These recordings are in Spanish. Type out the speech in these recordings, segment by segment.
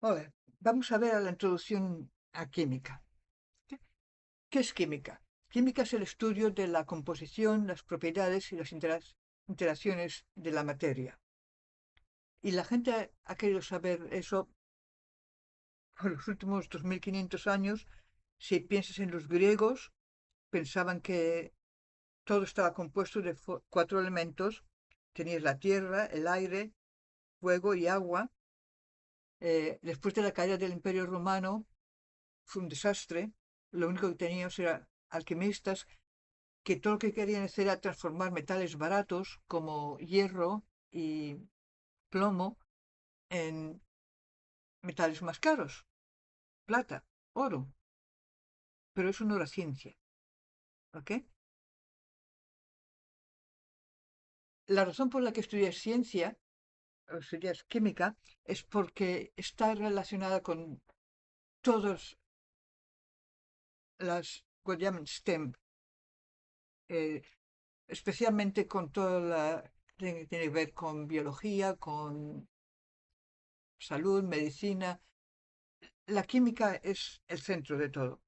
Hola, vamos a ver a la introducción a química. ¿Qué es química? Química es el estudio de la composición, las propiedades y las interacciones de la materia. Y la gente ha querido saber eso por los últimos 2500 años. Si piensas en los griegos, pensaban que todo estaba compuesto de cuatro elementos. Tenías la tierra, el aire, fuego y agua. Después de la caída del Imperio Romano, fue un desastre. Lo único que teníamos era alquimistas que todo lo que querían hacer era transformar metales baratos como hierro y plomo en metales más caros, plata, oro. Pero eso no era ciencia, ¿ok? La razón por la que estudias ciencia, o estudias química, es porque está relacionada con todas las, what llaman STEM, eh, especialmente con toda la que tiene que ver con biología, con salud, medicina. La química es el centro de todo.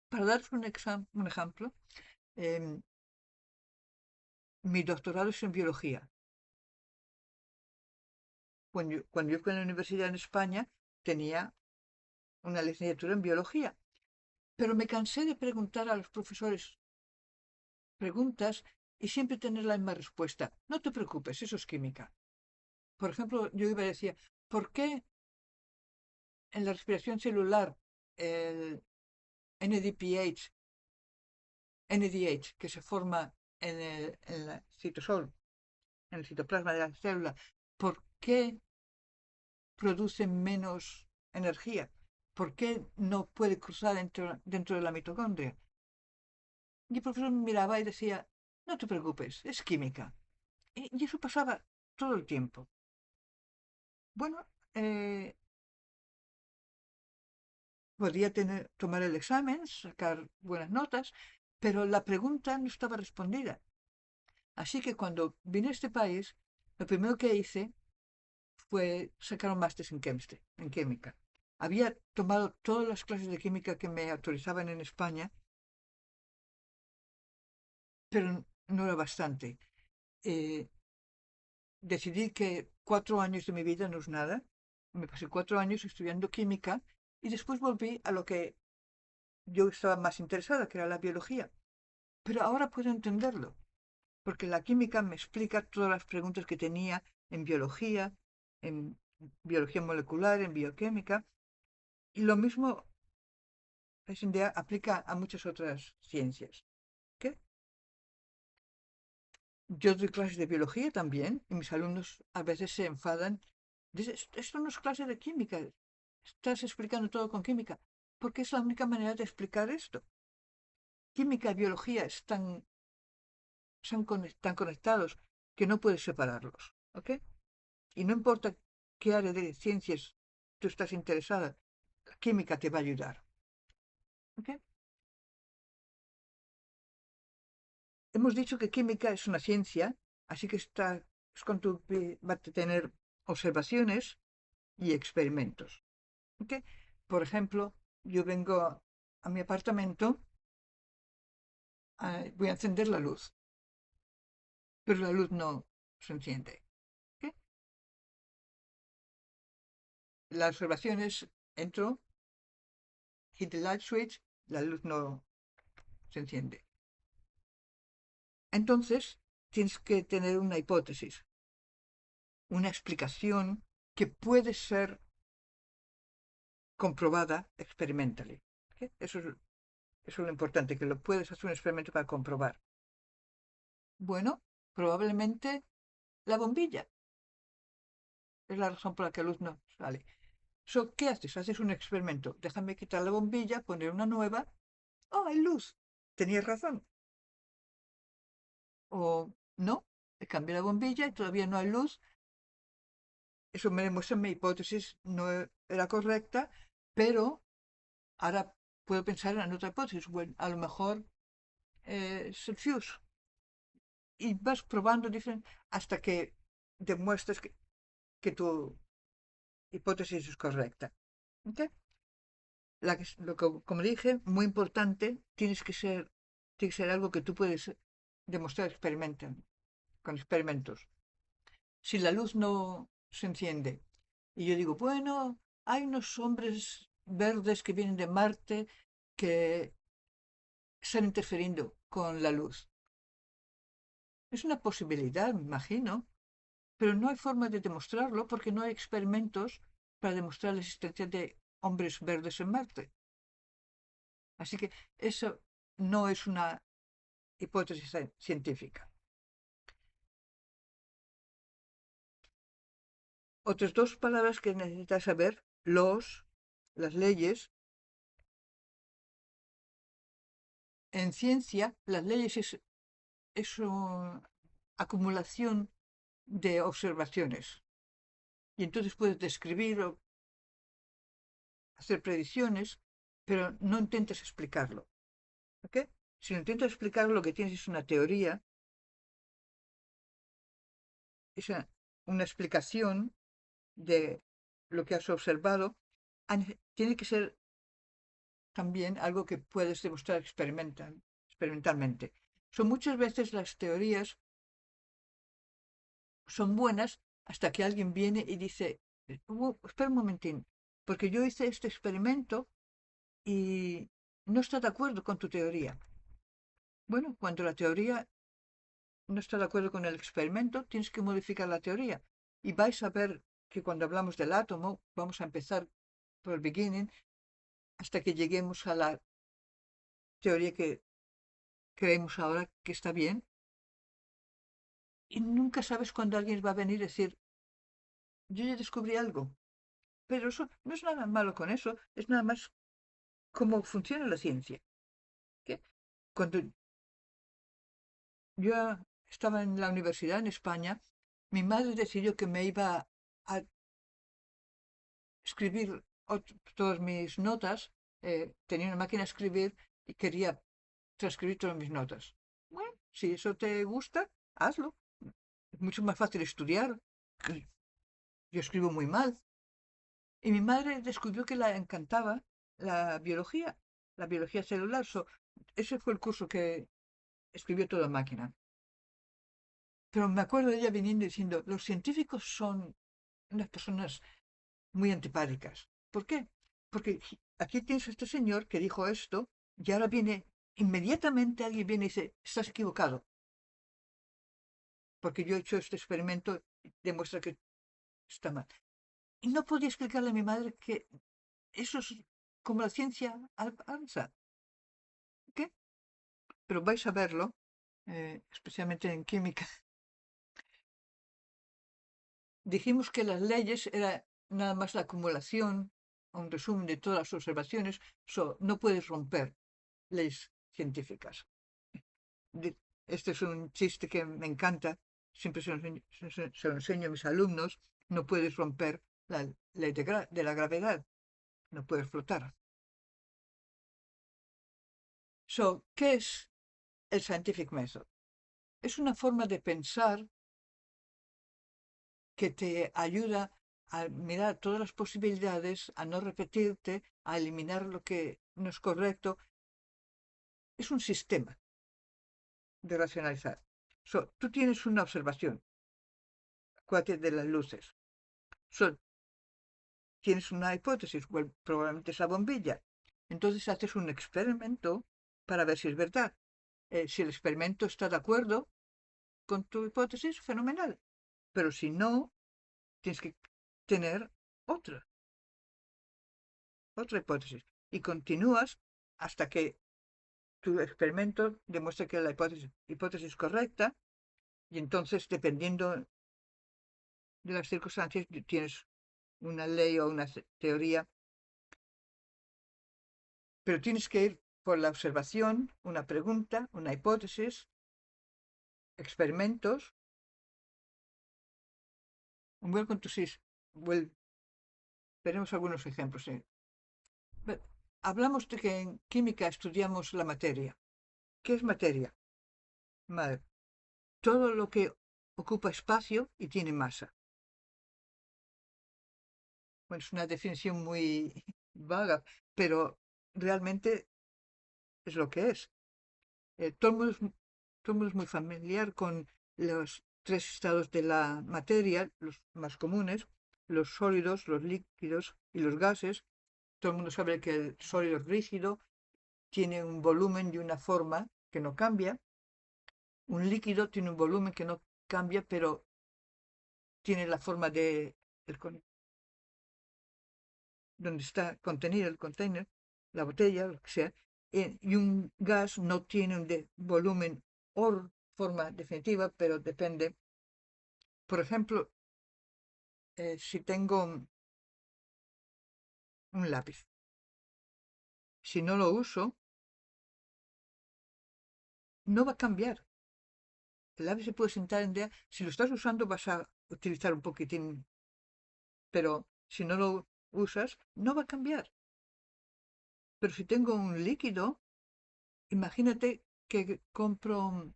Para daros un ejemplo, em, mi doctorado es en biología. Cuando yo fui a la universidad en España, tenía una licenciatura en biología, pero me cansé de preguntar a los profesores preguntas y siempre tener la misma respuesta. No te preocupes, eso es química. Por ejemplo, yo iba a decir, ¿por qué en la respiración celular el NDPH, NDH, que se forma en el citosol, en el citoplasma de la célula, ¿por qué produce menos energía? ¿Por qué no puede cruzar dentro de la mitocondria? Y el profesor me miraba y decía, no te preocupes, es química. Y eso pasaba todo el tiempo. Bueno, podía tomar el examen, sacar buenas notas, pero la pregunta no estaba respondida. Así que cuando vine a este país, lo primero que hice fue sacar un máster en química. Había tomado todas las clases de química que me autorizaban en España, pero no era bastante. Eh, Decidí que 4 años de mi vida no es nada. Me pasé 4 años estudiando química y después volví a lo que yo estaba más interesada, que era la biología. Pero ahora puedo entenderlo, porque la química me explica todas las preguntas que tenía en biología molecular, en bioquímica, y lo mismo hoy en día aplica a muchas otras ciencias. ¿Qué? Yo doy clases de biología también y mis alumnos a veces se enfadan. Dicen, esto no es clase de química, estás explicando todo con química, porque es la única manera de explicar esto. Química y biología están conectados que no puedes separarlos, ¿ok? Y no importa qué área de ciencias tú estás interesada, la química te va a ayudar, ¿ok? Hemos dicho que química es una ciencia, así que es cuando va a tener observaciones y experimentos. ¿Ok? Por ejemplo, yo vengo a mi apartamento, voy a encender la luz, pero la luz no se enciende. ¿Ok? La observación es, entro, hit the light switch, la luz no se enciende. Entonces, tienes que tener una hipótesis, una explicación que puede ser comprobada experimentally. ¿Ok? Eso es lo importante, que lo puedes hacer un experimento para comprobar. Bueno, probablemente la bombilla es la razón por la que la luz no sale. ¿Qué haces? Haces un experimento. Déjame quitar la bombilla, poner una nueva. ¡Oh, hay luz! Tenías razón. O no, he cambiado la bombilla y todavía no hay luz. Eso me demuestra mi hipótesis no era correcta, pero ahora puedo pensar en otra hipótesis. Bueno, a lo mejor es el fuse. Y vas probando hasta que demuestres que tu hipótesis es correcta. ¿Ok? Como dije, muy importante, tiene que ser algo que tú puedes demostrar con experimentos. Si la luz no se enciende y yo digo, bueno, hay unos hombres verdes que vienen de Marte que están interfiriendo con la luz. Es una posibilidad, me imagino, pero no hay forma de demostrarlo porque no hay experimentos para demostrar la existencia de hombres verdes en Marte. Así que eso no es una hipótesis científica. Otras dos palabras que necesitas saber, las leyes. En ciencia, las leyes es una acumulación de observaciones. Y entonces puedes describir o hacer predicciones, pero no intentes explicarlo. ¿Ok? Si no intentas explicarlo, lo que tienes es una teoría, es una explicación de lo que has observado. Tiene que ser también algo que puedes demostrar experimentalmente. Son muchas veces las teorías son buenas hasta que alguien viene y dice, espera un momentín, porque yo hice este experimento y no está de acuerdo con tu teoría. Bueno, cuando la teoría no está de acuerdo con el experimento, tienes que modificar la teoría. Y vais a ver que cuando hablamos del átomo, vamos a empezar por el beginning hasta que lleguemos a la teoría que creemos ahora que está bien. Y nunca sabes cuándo alguien va a venir y decir, yo ya descubrí algo. Pero eso no es nada malo con eso, es nada más cómo funciona la ciencia. ¿Qué? Cuando yo estaba en la universidad en España, mi madre decidió que me iba a escribir todas mis notas. Tenía una máquina de escribir y quería transcribir todas mis notas. Bueno, si eso te gusta, hazlo. Es mucho más fácil estudiar. Yo escribo muy mal. Y mi madre descubrió que la encantaba la biología celular. Ese fue el curso que escribió toda máquina. Pero me acuerdo de ella viniendo y diciendo, los científicos son unas personas muy antipáticas. ¿Por qué? Porque aquí tienes a este señor que dijo esto y ahora inmediatamente alguien viene y dice, estás equivocado, porque yo he hecho este experimento y demuestra que está mal. Y no podía explicarle a mi madre que eso es como la ciencia avanza. ¿Qué? Pero vais a verlo, especialmente en química. Dijimos que las leyes era nada más la acumulación, un resumen de todas las observaciones, no puedes romper leyes científicas. Este es un chiste que me encanta, siempre se lo enseño a mis alumnos, no puedes romper la ley de la gravedad, no puedes flotar. ¿Qué es el scientific method? Es una forma de pensar que te ayuda a mirar todas las posibilidades, a no repetirte, a eliminar lo que no es correcto. Es un sistema de racionalizar. Tú tienes una observación, cuatro de las luces. Tienes una hipótesis, probablemente es la bombilla. Entonces haces un experimento para ver si es verdad. Si el experimento está de acuerdo con tu hipótesis, fenomenal. Pero si no, tienes que tener otra, otra hipótesis. Y continúas hasta que tu experimento demuestre que la hipótesis es correcta. Y entonces, dependiendo de las circunstancias, tienes una ley o una teoría, pero tienes que ir por la observación, una pregunta, una hipótesis, experimentos. Welcome to SIS. Veremos algunos ejemplos. Sí. Hablamos de que en química estudiamos la materia. ¿Qué es materia? Vale. Todo lo que ocupa espacio y tiene masa. Bueno, es una definición muy vaga, pero realmente es lo que es. Todo el mundo es muy familiar con los tres estados de la materia, los más comunes, los sólidos, los líquidos y los gases. Todo el mundo sabe que el sólido es rígido, tiene un volumen y una forma que no cambia. Un líquido tiene un volumen que no cambia, pero tiene la forma de donde está contenido el container, la botella, lo que sea. Y un gas no tiene un volumen o forma definitiva, pero depende. Por ejemplo, si tengo un lápiz, si no lo uso, no va a cambiar. El lápiz se puede sentar en día. Si lo estás usando, vas a utilizar un poquitín, pero si no lo usas, no va a cambiar. Pero si tengo un líquido, imagínate que compro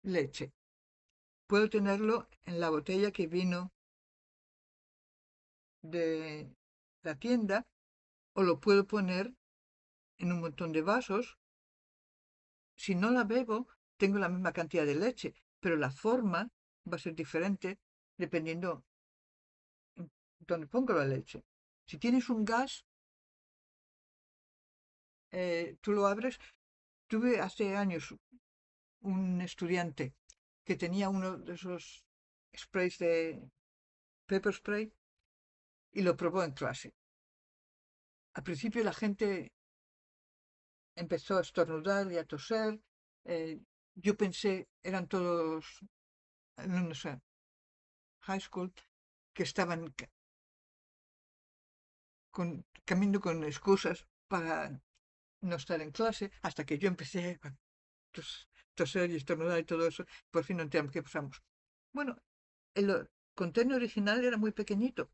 leche. Puedo tenerlo en la botella que vino de la tienda o lo puedo poner en un montón de vasos. Si no la bebo, tengo la misma cantidad de leche, pero la forma va a ser diferente dependiendo en dónde pongo la leche. Si tienes un gas, tú lo abres. Tuve hace años un estudiante que tenía uno de esos sprays de pepper spray y lo probó en clase. Al principio la gente empezó a estornudar y a toser. Yo pensé, eran todos alumnos de high school que estaban caminando con excusas para no estar en clase, hasta que yo empecé a toser y estornudar y todo eso. Por fin no entendemos qué pasamos. Bueno, el contenedor original era muy pequeñito,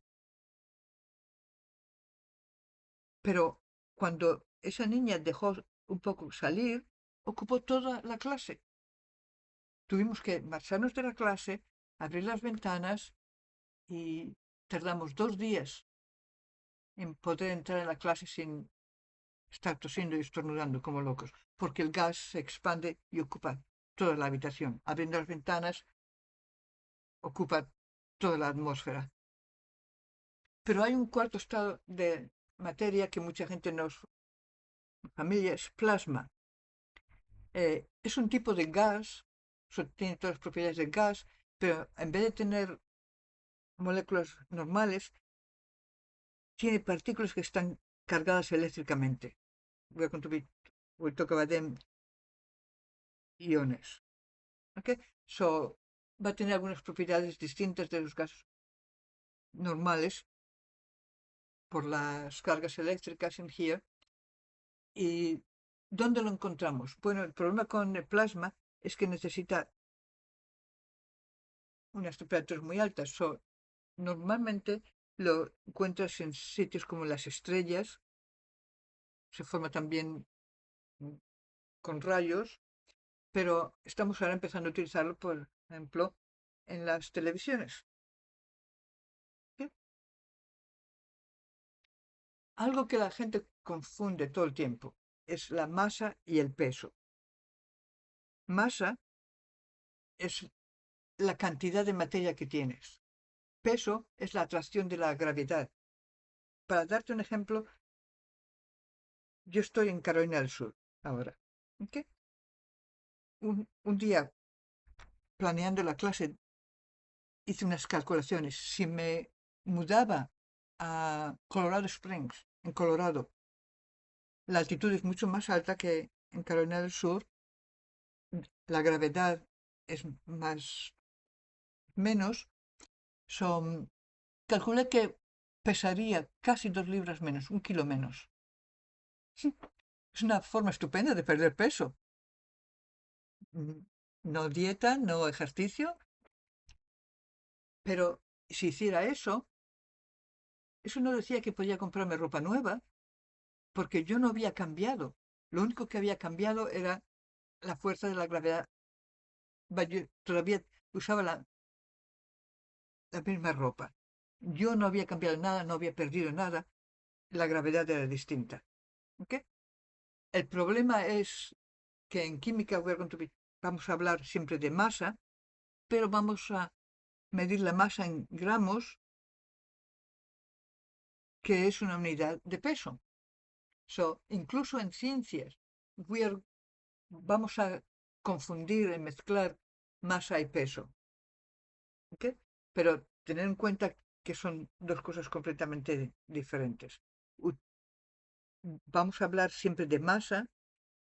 pero cuando esa niña dejó un poco salir, ocupó toda la clase. Tuvimos que marcharnos de la clase, abrir las ventanas y tardamos 2 días en poder entrar en la clase sin estar tosiendo y estornudando como locos, porque el gas se expande y ocupa toda la habitación. Abriendo las ventanas, ocupa toda la atmósfera. Pero hay un cuarto estado de materia que mucha gente nos familia es plasma. Es un tipo de gas, tiene todas las propiedades del gas, pero en vez de tener moléculas normales, tiene partículas que están cargadas eléctricamente. Voy a contribuir, voy a tocar de iones. ¿Okay? So, va a tener algunas propiedades distintas de los gases normales por las cargas eléctricas en here. ¿Y dónde lo encontramos? Bueno, el problema con el plasma es que necesita unas temperaturas muy altas. So, normalmente lo encuentras en sitios como las estrellas, se forma también mm, con rayos, pero estamos ahora empezando a utilizarlo, por ejemplo, en las televisiones. ¿Sí? Algo que la gente confunde todo el tiempo es la masa y el peso. Masa es la cantidad de materia que tienes. Peso es la atracción de la gravedad. Para darte un ejemplo, yo estoy en Carolina del Sur ahora. ¿Ok? Un día, planeando la clase, hice unas calculaciones. Si me mudaba a Colorado Springs, en Colorado, la altitud es mucho más alta que en Carolina del Sur, la gravedad es más menos. Calculé que pesaría casi 2 libras menos, 1 kilo menos. Es una forma estupenda de perder peso. No dieta, no ejercicio, pero si hiciera eso no decía que podía comprarme ropa nueva, porque yo no había cambiado. Lo único que había cambiado era la fuerza de la gravedad. Yo todavía usaba la misma ropa. yo no había cambiado nada, no había perdido nada, la gravedad era distinta. ¿Ok? El problema es que en química vamos a hablar siempre de masa, pero vamos a medir la masa en gramos, que es una unidad de peso. Incluso en ciencias, vamos a confundir y mezclar masa y peso. ¿Ok? Pero tener en cuenta que son dos cosas completamente diferentes. Vamos a hablar siempre de masa,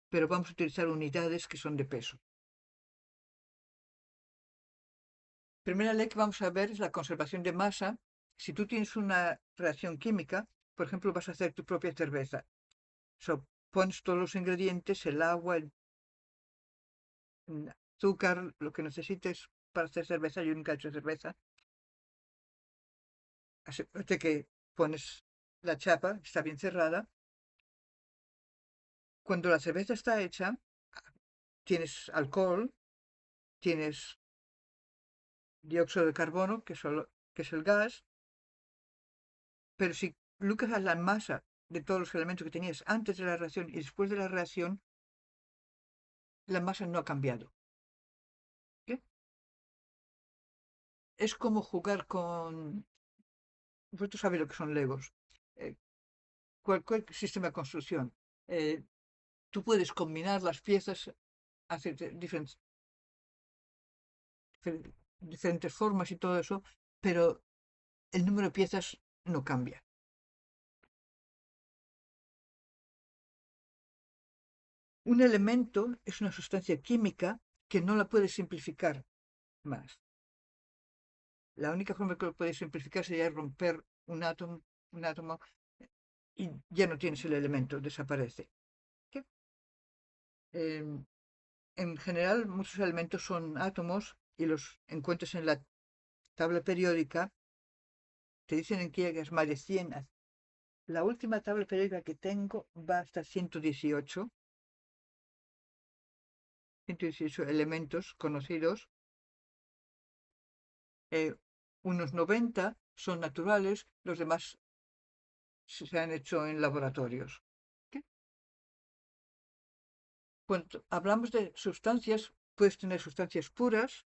pero vamos a utilizar unidades que son de peso. Primera ley que vamos a ver es la conservación de masa. Si tú tienes una reacción química, por ejemplo, vas a hacer tu propia cerveza. Pones todos los ingredientes, el agua, el azúcar, lo que necesites para hacer cerveza. Yo nunca he hecho cerveza. Asegúrate que pones la chapa, está bien cerrada. Cuando la cerveza está hecha, tienes alcohol, tienes dióxido de carbono, que es el gas, pero si lucas la masa de todos los elementos que tenías antes de la reacción y después de la reacción, la masa no ha cambiado. ¿Qué? Es como jugar con... Vosotros sabéis lo que son Legos. Eh, cualquier sistema de construcción. Tú puedes combinar las piezas, hacer diferentes formas y todo eso, pero el número de piezas no cambia. Un elemento es una sustancia química que no la puedes simplificar más. La única forma que lo puedes simplificar sería romper un átomo y ya no tienes el elemento, desaparece. ¿Qué? En general, muchos elementos son átomos y los encuentras en la tabla periódica. Te dicen en que llegas más de 100. La última tabla periódica que tengo va hasta 118 elementos conocidos. Unos 90 son naturales, los demás se han hecho en laboratorios. ¿Qué? Cuando hablamos de sustancias, puedes tener sustancias puras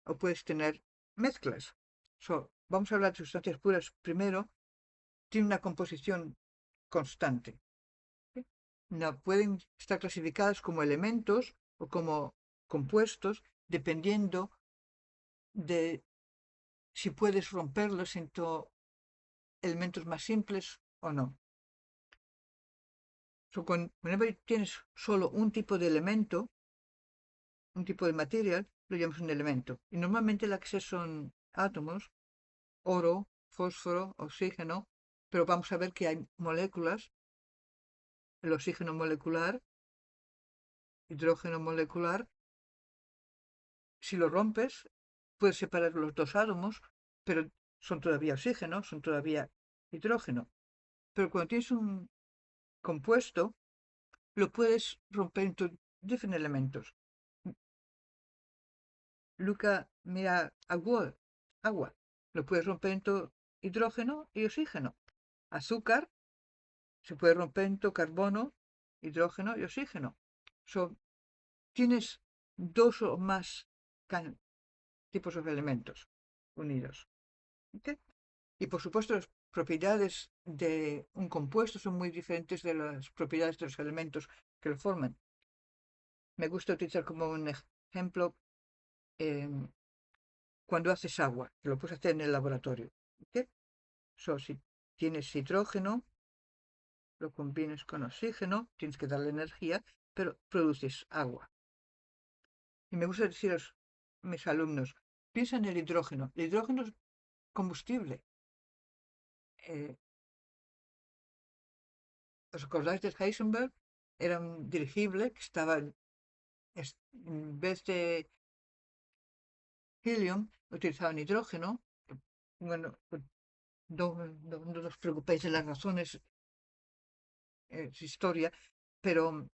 o puedes tener mezclas. Vamos a hablar de sustancias puras primero. Tiene una composición constante. ¿Sí? No pueden estar clasificadas como elementos o como compuestos dependiendo de si puedes romperlos entre elementos más simples o no. Whenever tienes solo un tipo de elemento, un tipo de material, lo llamas un elemento. Y normalmente la que son átomos, oro, fósforo, oxígeno, pero vamos a ver que hay moléculas, el oxígeno molecular, hidrógeno molecular. Si lo rompes, puedes separar los dos átomos, pero son todavía oxígeno, son todavía hidrógeno. Pero cuando tienes un compuesto, lo puedes romper en diferentes elementos. Luca, mira, agua. Lo puedes romper en hidrógeno y oxígeno. Azúcar se puede romper en carbono, hidrógeno y oxígeno. Tienes dos o más tipos de elementos unidos. ¿Okay? Y por supuesto, las propiedades de un compuesto son muy diferentes de las propiedades de los elementos que lo forman. Me gusta utilizar como un ejemplo cuando haces agua, que lo puedes hacer en el laboratorio. ¿Okay? Si tienes hidrógeno, lo combinas con oxígeno, tienes que darle energía, pero produces agua. Y me gusta decir a mis alumnos, piensa en el hidrógeno. El hidrógeno es combustible. ¿Os acordáis de Heisenberg? Era un dirigible que estaba, en vez de helium, utilizaban hidrógeno. Bueno, no os preocupéis de las razones, es historia, pero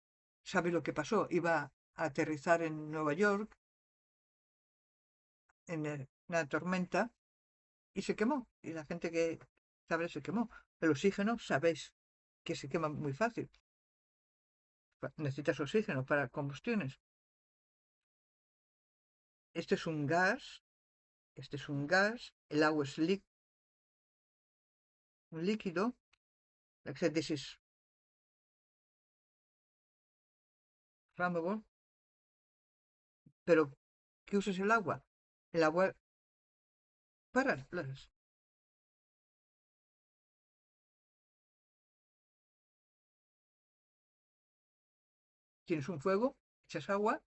¿sabe lo que pasó? Iba a aterrizar en Nueva York en una tormenta y se quemó. Y la gente que sabe se quemó. El oxígeno, sabéis que se quema muy fácil. Necesitas oxígeno para combustiones. Este es un gas, este es un gas, el agua es un líquido. Like I said, this is flammable. Pero, ¿qué usas el agua? El agua para las. Tienes un fuego, echas agua.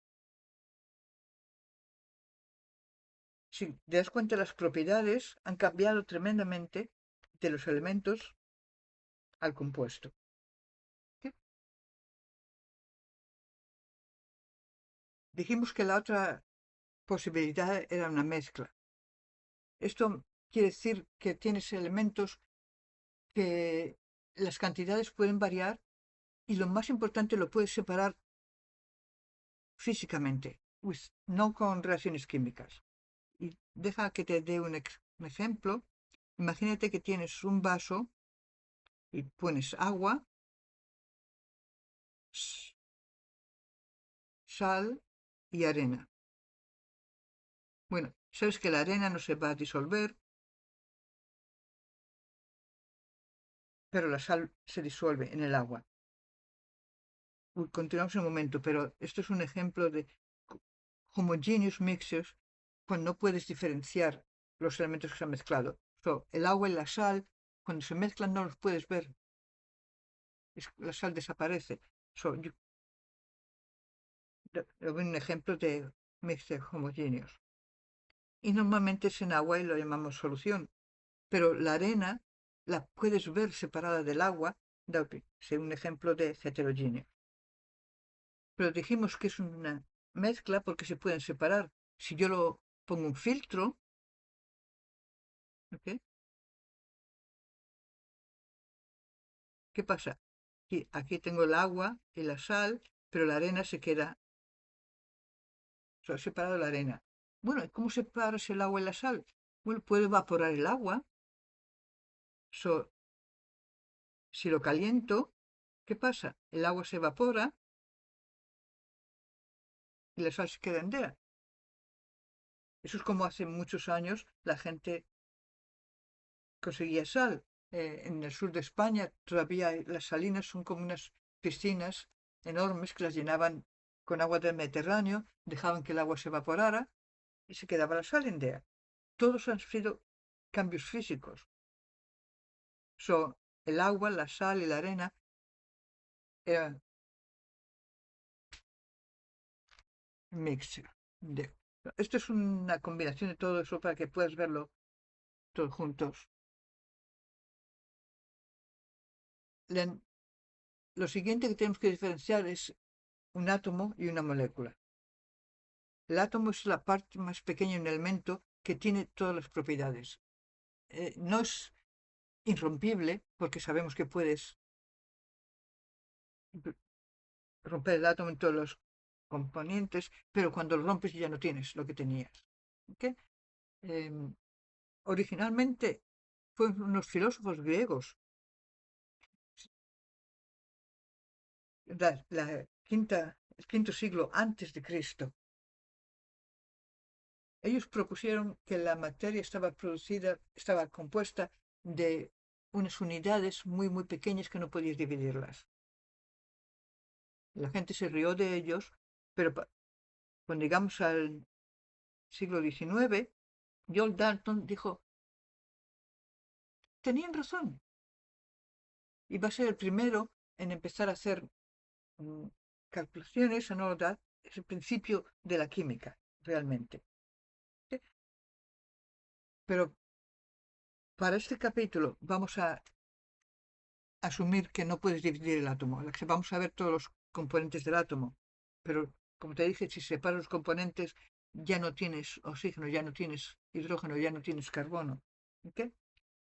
Si te das cuenta, las propiedades han cambiado tremendamente de los elementos al compuesto. ¿Sí? Dijimos que la otra posibilidad era una mezcla. Esto quiere decir que tienes elementos que las cantidades pueden variar y lo más importante lo puedes separar físicamente, no con reacciones químicas. Y deja que te dé un ejemplo. Imagínate que tienes un vaso y pones agua, sal y arena. Bueno, sabes que la arena no se va a disolver, pero la sal se disuelve en el agua. Continuamos un momento, pero esto es un ejemplo de homogeneous mixtures cuando no puedes diferenciar los elementos que se han mezclado. El agua y la sal, cuando se mezclan, no los puedes ver. La sal desaparece. Yo doy un ejemplo de mixtures homogéneos. Y normalmente es en agua y lo llamamos solución. Pero la arena la puedes ver separada del agua, es un ejemplo de heterogéneo. Pero dijimos que es una mezcla porque se pueden separar. Si yo lo pongo un filtro, ¿ok? ¿Qué pasa? Aquí tengo el agua y la sal, pero la arena se queda, separado de la arena. Bueno, ¿cómo separas el agua y la sal? Bueno, puedo evaporar el agua. So, si lo caliento, ¿qué pasa? El agua se evapora y la sal se queda entera. Eso es como hace muchos años la gente conseguía sal. En el sur de España todavía las salinas son como unas piscinas enormes que las llenaban con agua del Mediterráneo, dejaban que el agua se evaporara y se quedaba la sal en día. Todos han sido cambios físicos. El agua, la sal y la arena eran mixture. Esto es una combinación de todo eso para que puedas verlo todos juntos. Lo siguiente que tenemos que diferenciar es un átomo y una molécula. El átomo es la parte más pequeña de un elemento que tiene todas las propiedades. No es irrompible porque sabemos que puedes romper el átomo en todos los componentes, pero cuando lo rompes ya no tienes lo que tenías. ¿Okay? Originalmente fueron unos filósofos griegos, el quinto siglo antes de Cristo. Ellos propusieron que la materia estaba compuesta de unas unidades muy, muy pequeñas que no podías dividirlas. La gente se rió de ellos, pero cuando llegamos al siglo XIX, John Dalton dijo, tenían razón, y va a ser el primero en empezar a hacer calculaciones a no dar, es el principio de la química, realmente. ¿Sí? Pero para este capítulo vamos a asumir que no puedes dividir el átomo. Vamos a ver todos los componentes del átomo. Pero, como te dije, si separas los componentes, ya no tienes oxígeno, ya no tienes hidrógeno, ya no tienes carbono. ¿Okay?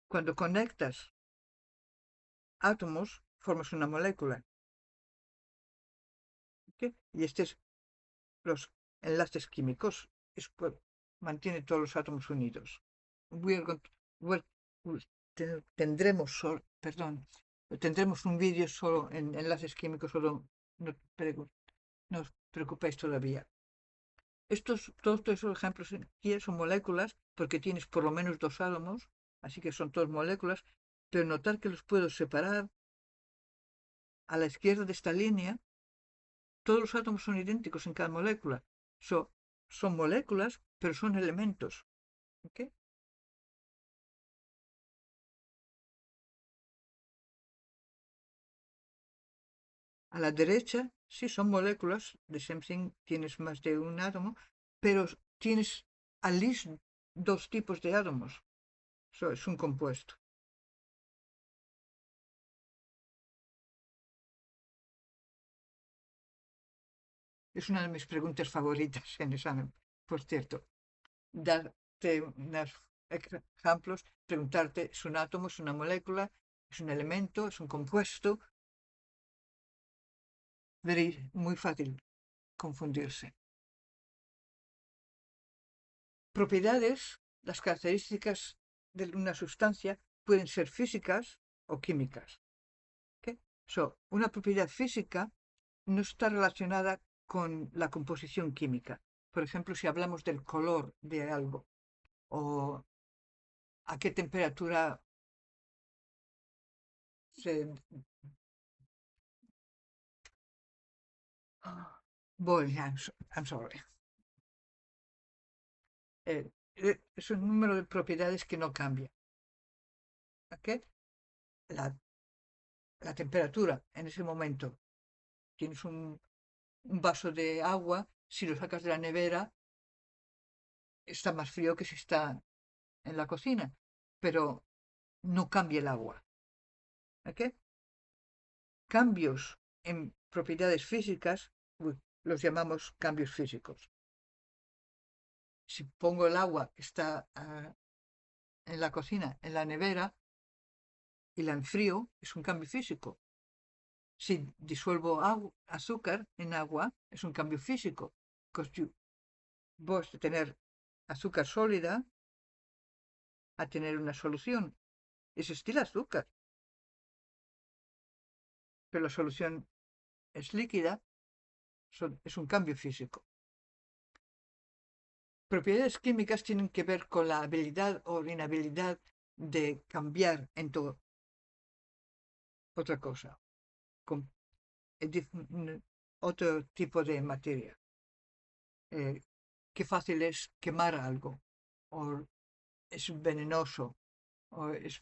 Cuando conectas átomos, formas una molécula. ¿Okay? Y estos los enlaces químicos. Mantiene todos los átomos unidos. Bueno, tendremos un vídeo solo en enlaces químicos, solo no, no os preocupéis todavía. Todos estos ejemplos aquí son moléculas porque tienes por lo menos dos átomos, así que son todas moléculas, pero notar que los puedo separar a la izquierda de esta línea, todos los átomos son idénticos en cada molécula. Son moléculas, pero son elementos. ¿Ok? A la derecha, sí, son moléculas de Something, tienes más de un átomo, pero tienes al least dos tipos de átomos. Eso es un compuesto. Es una de mis preguntas favoritas en examen, por cierto. Darte unos ejemplos, preguntarte, ¿es un átomo, es una molécula, es un elemento, es un compuesto? Veréis, muy fácil confundirse. Propiedades, las características de una sustancia pueden ser físicas o químicas. ¿Okay? Una propiedad física no está relacionada con la composición química. Por ejemplo, si hablamos del color de algo o a qué temperatura se... Boy, I'm sorry. Es un número de propiedades que no cambia. ¿Okay? La, la temperatura en ese momento. Tienes un vaso de agua, si lo sacas de la nevera, está más frío que si está en la cocina, pero no cambia el agua. ¿Ok? Cambios en propiedades físicas los llamamos cambios físicos. Si pongo el agua que está en la cocina, en la nevera, y la enfrío, es un cambio físico. Si disuelvo azúcar en agua, es un cambio físico. Vos de tener azúcar sólida a tener una solución. Es estilo azúcar, pero la solución es líquida, es un cambio físico. Propiedades químicas tienen que ver con la habilidad o inhabilidad de cambiar en otra cosa, con otro tipo de materia. Qué fácil es quemar algo, o es venenoso, o es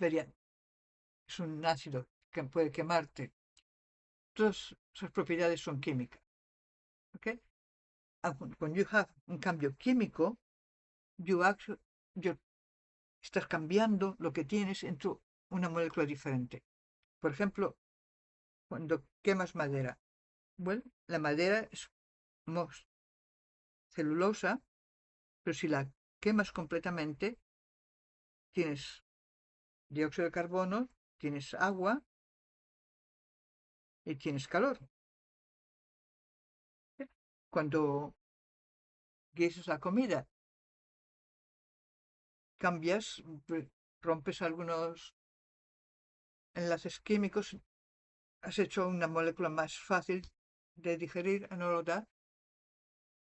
un ácido que puede quemarte. Todas esas propiedades son químicas. ¿Okay? When you have un cambio químico, you actually, estás cambiando lo que tienes en una molécula diferente. Por ejemplo, cuando quemas madera, bueno, la madera es celulosa, pero si la quemas completamente, tienes dióxido de carbono, tienes agua y tienes calor. Cuando guisas la comida, cambias, rompes algunos enlaces químicos, has hecho una molécula más fácil de digerir, no lo da,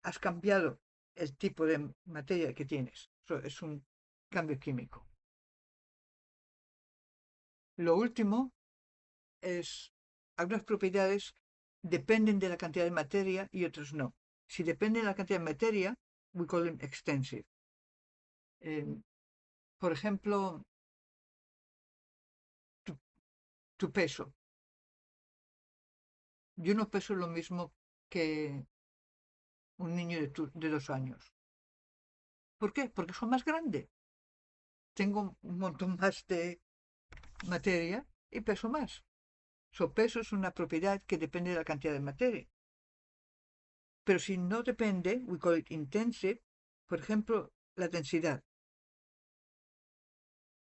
has cambiado el tipo de materia que tienes. Es un cambio químico. Lo último es, algunas propiedades dependen de la cantidad de materia y otras no. Si depende de la cantidad de materia, we call them extensive. Por ejemplo, tu, tu peso. Yo no peso lo mismo que un niño de 2 años. ¿Por qué? Porque soy más grande. Tengo un montón más de materia y peso más. Peso es una propiedad que depende de la cantidad de materia. Pero si no depende, we call it intensive, por ejemplo, la densidad.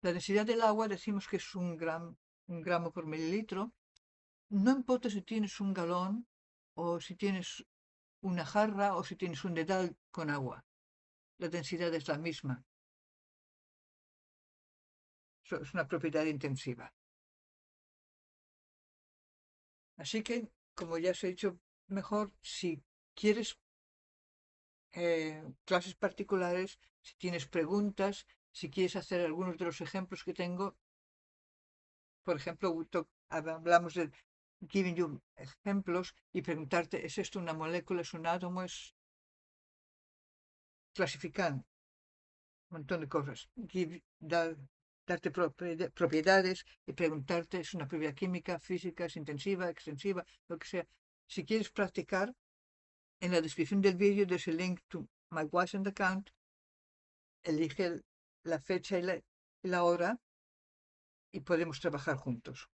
La densidad del agua decimos que es un gramo por mililitro. No importa si tienes un galón o si tienes una jarra o si tienes un dedal con agua. La densidad es la misma. Es una propiedad intensiva. Así que, como ya os he dicho, mejor si quieres clases particulares, si tienes preguntas, si quieres hacer algunos de los ejemplos que tengo, por ejemplo, hablamos de giving you ejemplos y preguntarte, ¿es esto una molécula, es un átomo, es clasificando un montón de cosas? Darte propiedades y preguntarte, ¿es una propiedad química, física, es intensiva, extensiva, lo que sea? Si quieres practicar, en la descripción del vídeo there's a link to my Wasm account. Elige la fecha y la hora y podemos trabajar juntos.